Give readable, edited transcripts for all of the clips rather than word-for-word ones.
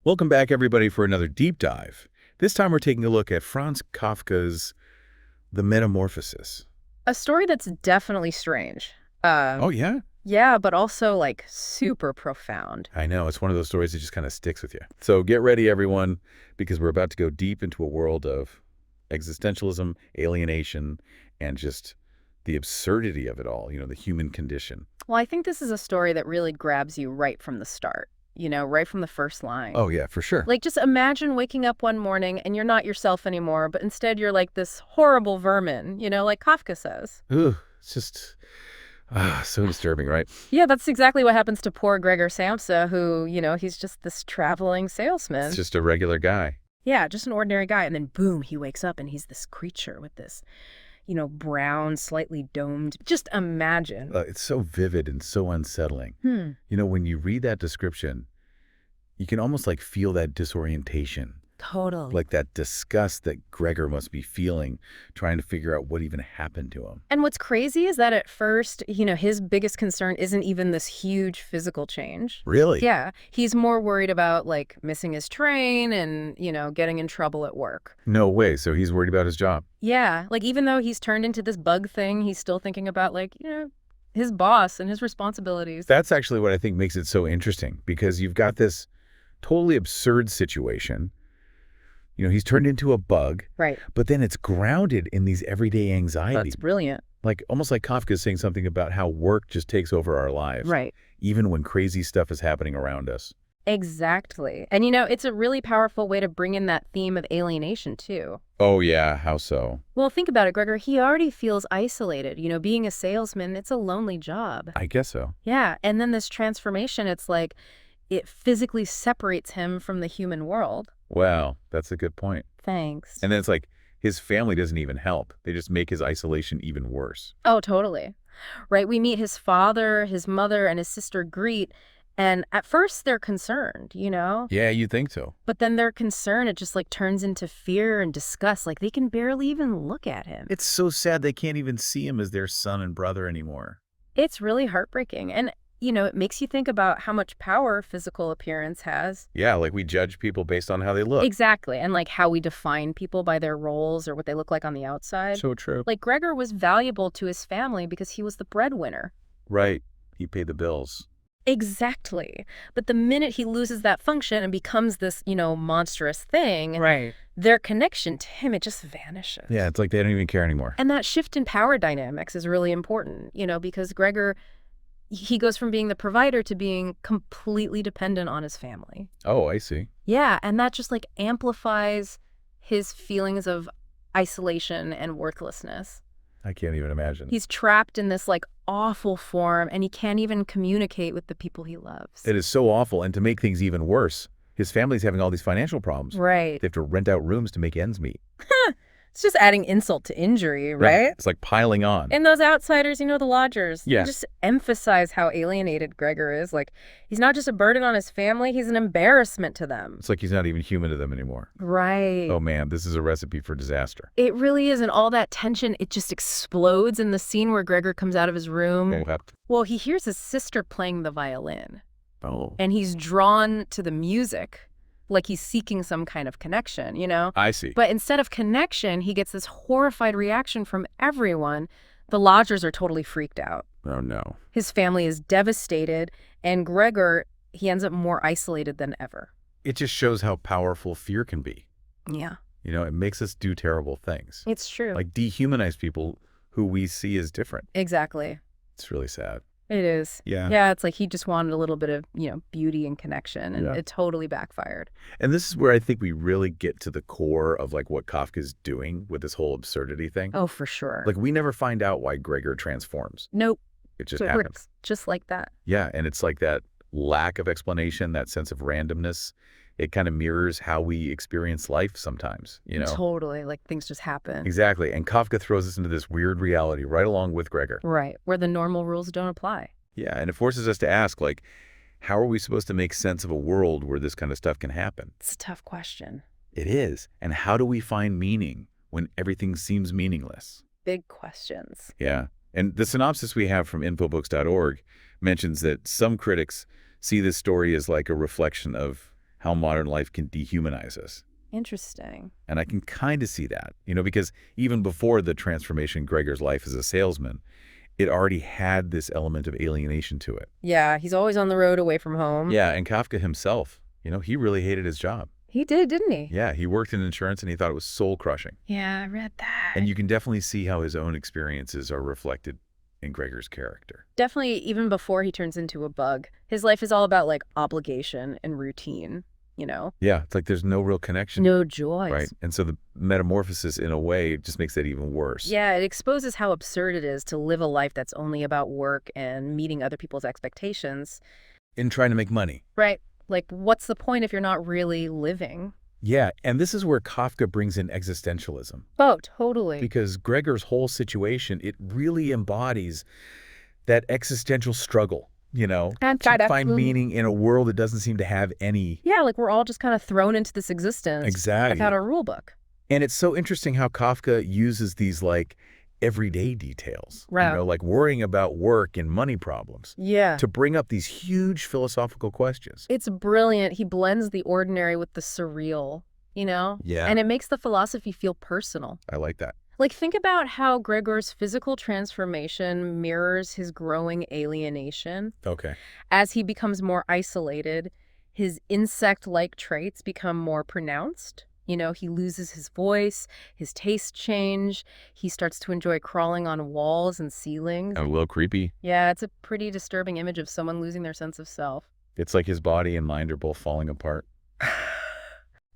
Welcome back, everybody, for another deep dive. This time we're taking a look at Franz Kafka's The Metamorphosis. A story that's definitely strange. Uh, Oh, yeah? yeah, but also like super profound. I know. It's one of those stories that just kind of sticks with you. So get ready, everyone, because we're about to go deep into a world of existentialism, alienation, and just the absurdity of it all, the human condition. Well, I think this is a story that really grabs you right from the start, right from the first line. Oh, yeah, for sure. Like, just imagine waking up one morning and you're not yourself anymore, but instead you're like this horrible vermin, like Kafka says. Ooh, it's just so disturbing, right? Yeah, that's exactly what happens to poor Gregor Samsa, who, he's just this traveling salesman. It's just a regular guy. Yeah, just an ordinary guy. And then boom, he wakes up and he's this creature with this, brown, slightly domed. Just imagine. It's so vivid and so unsettling. When you read that description, you can almost feel that disorientation, Totally. like that disgust that Gregor must be feeling, trying to figure out what even happened to him. And what's crazy is that at first, his biggest concern isn't even this huge physical change. Really? Yeah, he's more worried about missing his train and, getting in trouble at work. No way. So he's worried about his job. Yeah, even though he's turned into this bug thing, he's still thinking about his boss and his responsibilities. That's actually what I think makes it so interesting, because you've got this totally absurd situation. He's turned into a bug, Right. but then it's grounded in these everyday anxieties. That's brilliant. Almost like Kafka is saying something about how work just takes over our lives. Right. Even when crazy stuff is happening around us. Exactly. And it's a really powerful way to bring in that theme of alienation too. Oh, yeah. How so? Well, think about it, Gregor. He already feels isolated. Being a salesman, it's a lonely job. I guess so. Yeah. And then this transformation, it's like it physically separates him from the human world. Wow, that's a good point. Thanks. And then it's like his family doesn't even help. They just make his isolation even worse. Oh, totally. Right. We meet his father, his mother, and his sister Greet. And at first they're concerned, Yeah, you'd think so. But then their concern, it just turns into fear and disgust. They can barely even look at him. It's so sad they can't even see him as their son and brother anymore. It's really heartbreaking. And, it makes you think about how much power physical appearance has. Yeah, we judge people based on how they look. Exactly. And how we define people by their roles or what they look like on the outside. So true. Gregor was valuable to his family because he was the breadwinner. Right. He paid the bills. Exactly. But the minute he loses that function and becomes this, monstrous thing, Right. their connection to him, it just vanishes. Yeah, it's like they don't even care anymore. And that shift in power dynamics is really important, because Gregor, he goes from being the provider to being completely dependent on his family. Oh, I see. Yeah, and that just amplifies his feelings of isolation and worthlessness. I can't even imagine. He's trapped in this awful form, and he can't even communicate with the people he loves. It is so awful. And to make things even worse, his family's having all these financial problems. Right. They have to rent out rooms to make ends meet. It's just adding insult to injury, right? Yeah, it's like piling on. And those outsiders, the lodgers, Yeah. they just emphasize how alienated Gregor is. He's not just a burden on his family, he's an embarrassment to them. It's like he's not even human to them anymore. Right. Oh, man, this is a recipe for disaster. It really is. And all that tension, it just explodes in the scene where Gregor comes out of his room. Well, he hears his sister playing the violin. Oh. And he's drawn to the music. He's seeking some kind of connection, I see. But instead of connection, he gets this horrified reaction from everyone. The lodgers are totally freaked out. Oh, no. His family is devastated, and Gregor, he ends up more isolated than ever. It just shows how powerful fear can be. Yeah. It makes us do terrible things. It's true. Dehumanize people who we see as different. Exactly. It's really sad. It is. Yeah. Yeah, it's he just wanted a little bit of, beauty and connection, and Yeah. it totally backfired. And this is where I think we really get to the core of what Kafka's doing with this whole absurdity thing. Oh, for sure. We never find out why Gregor transforms. Nope. It just It happens. works just like that. Yeah, and it's that lack of explanation, that sense of randomness. It kind of mirrors how we experience life sometimes, Totally. Things just happen. Exactly. And Kafka throws us into this weird reality right along with Gregor. Right. Where the normal rules don't apply. Yeah, and it forces us to ask, how are we supposed to make sense of a world where this kind of stuff can happen? It's a tough question. It is. And how do we find meaning when everything seems meaningless? Big questions. Yeah. And the synopsis we have from infobooks.org mentions that some critics see this story as a reflection of how modern life can dehumanize us. Interesting. And I can kind of see that, because even before the transformation in Gregor's life as a salesman, it already had this element of alienation to it. Yeah, he's always on the road away from home. Yeah, and Kafka himself, he really hated his job. He did, didn't he? Yeah, he worked in insurance and he thought it was soul-crushing. Yeah, I read that. And you can definitely see how his own experiences are reflected in Gregor's character. Definitely, even before he turns into a bug, his life is all about, like, obligation and routine, Yeah, it's like there's no real connection. No joy. Right? And so the metamorphosis, in a way, just makes that even worse. Yeah, it exposes how absurd it is to live a life that's only about work and meeting other people's expectations. In trying to make money. Right. Like, what's the point if you're not really living? Yeah, and this is where Kafka brings in existentialism. Oh, totally. Because Gregor's whole situation, it really embodies that existential struggle, And to find meaning in a world that doesn't seem to have any. Yeah, like we're all just kind of thrown into this existence. Exactly. Without a rule book. And it's so interesting how Kafka uses these, like, everyday details, Right. like worrying about work and money problems, Yeah. to bring up these huge philosophical questions. It's brilliant. He blends the ordinary with the surreal, Yeah. And it makes the philosophy feel personal. I like that. Like, think about how Gregor's physical transformation mirrors his growing alienation. Okay. As he becomes more isolated, his insect-like traits become more pronounced. He loses his voice, his tastes change, he starts to enjoy crawling on walls and ceilings. A little creepy. Yeah, it's a pretty disturbing image of someone losing their sense of self. It's like his body and mind are both falling apart.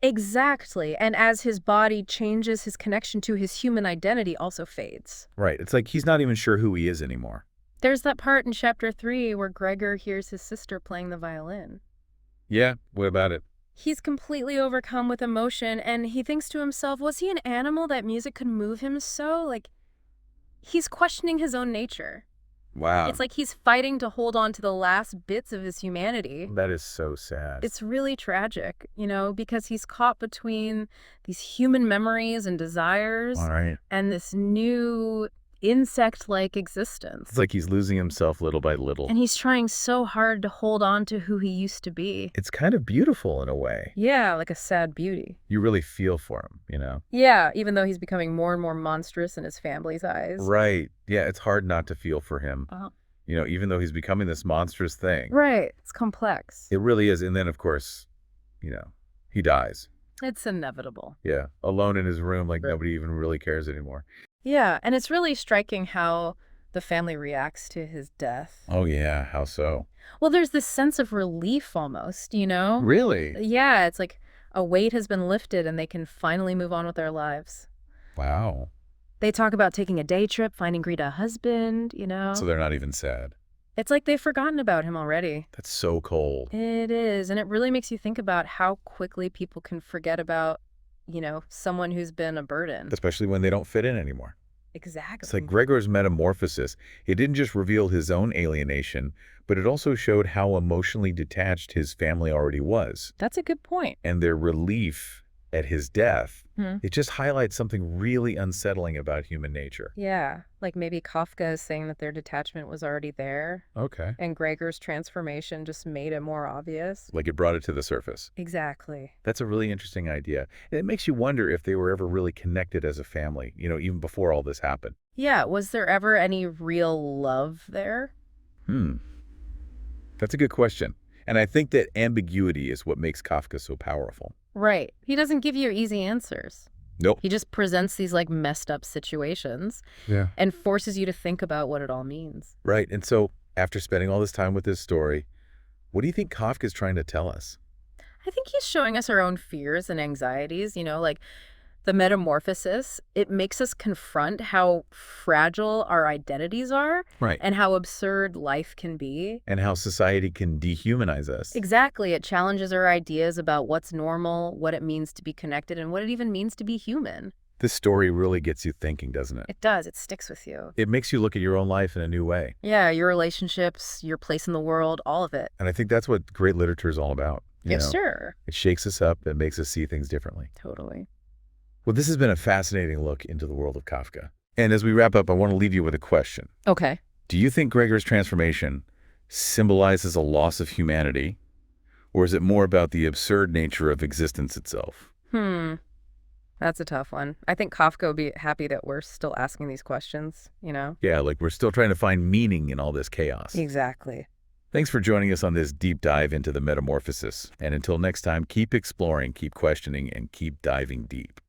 Exactly. And as his body changes, his connection to his human identity also fades. Right. It's like he's not even sure who he is anymore. There's that part in chapter 3 where Gregor hears his sister playing the violin. Yeah, what about it? He's completely overcome with emotion, and he thinks to himself, was he an animal that music could move him so? Like, he's questioning his own nature. Wow. It's like he's fighting to hold on to the last bits of his humanity. That is so sad. It's really tragic, because he's caught between these human memories and desires All right. and this new insect-like existence. It's like he's losing himself little by little. And he's trying so hard to hold on to who he used to be. It's kind of beautiful in a way. Yeah, like a sad beauty. You really feel for him, Yeah, even though he's becoming more and more monstrous in his family's eyes. Right. Yeah, it's hard not to feel for him. Uh-huh. Even though he's becoming this monstrous thing. Right. It's complex. It really is. And then, of course, he dies. It's inevitable. Yeah. Alone in his room, like nobody even really cares anymore. Yeah, and it's really striking how the family reacts to his death. Oh, yeah. How so? Well, there's this sense of relief almost, Really? Yeah, it's like a weight has been lifted and they can finally move on with their lives. Wow. They talk about taking a day trip, finding Greta a husband, So they're not even sad. It's like they've forgotten about him already. That's so cold. It is, and it really makes you think about how quickly people can forget about, someone who's been a burden. Especially when they don't fit in anymore. Exactly. It's like Gregor's metamorphosis. It didn't just reveal his own alienation, but it also showed how emotionally detached his family already was. That's a good point. And their relief at his death, Hmm. it just highlights something really unsettling about human nature. Yeah, like maybe Kafka is saying that their detachment was already there, Okay. and Gregor's transformation just made it more obvious. Like it brought it to the surface. Exactly. That's a really interesting idea. And it makes you wonder if they were ever really connected as a family, even before all this happened. Yeah, was there ever any real love there? That's a good question. And I think that ambiguity is what makes Kafka so powerful. Right. He doesn't give you easy answers. Nope. He just presents these like messed up situations Yeah. and forces you to think about what it all means. Right. And so after spending all this time with this story, what do you think Kafka's trying to tell us? I think he's showing us our own fears and anxieties, like the metamorphosis. It makes us confront how fragile our identities are Right. and how absurd life can be. And how society can dehumanize us. Exactly. It challenges our ideas about what's normal, what it means to be connected, and what it even means to be human. This story really gets you thinking, doesn't it? It does. It sticks with you. It makes you look at your own life in a new way. Yeah, your relationships, your place in the world, all of it. And I think that's what great literature is all about. Yes, sir. It shakes us up and makes us see things differently. Totally. Well, this has been a fascinating look into the world of Kafka. And as we wrap up, I want to leave you with a question. Okay. Do you think Gregor's transformation symbolizes a loss of humanity, Or is it more about the absurd nature of existence itself? Hmm. That's a tough one. I think Kafka would be happy that we're still asking these questions, you know? Yeah, like we're still trying to find meaning in all this chaos. Exactly. Thanks for joining us on this deep dive into the Metamorphosis. And until next time, keep exploring, keep questioning, and keep diving deep.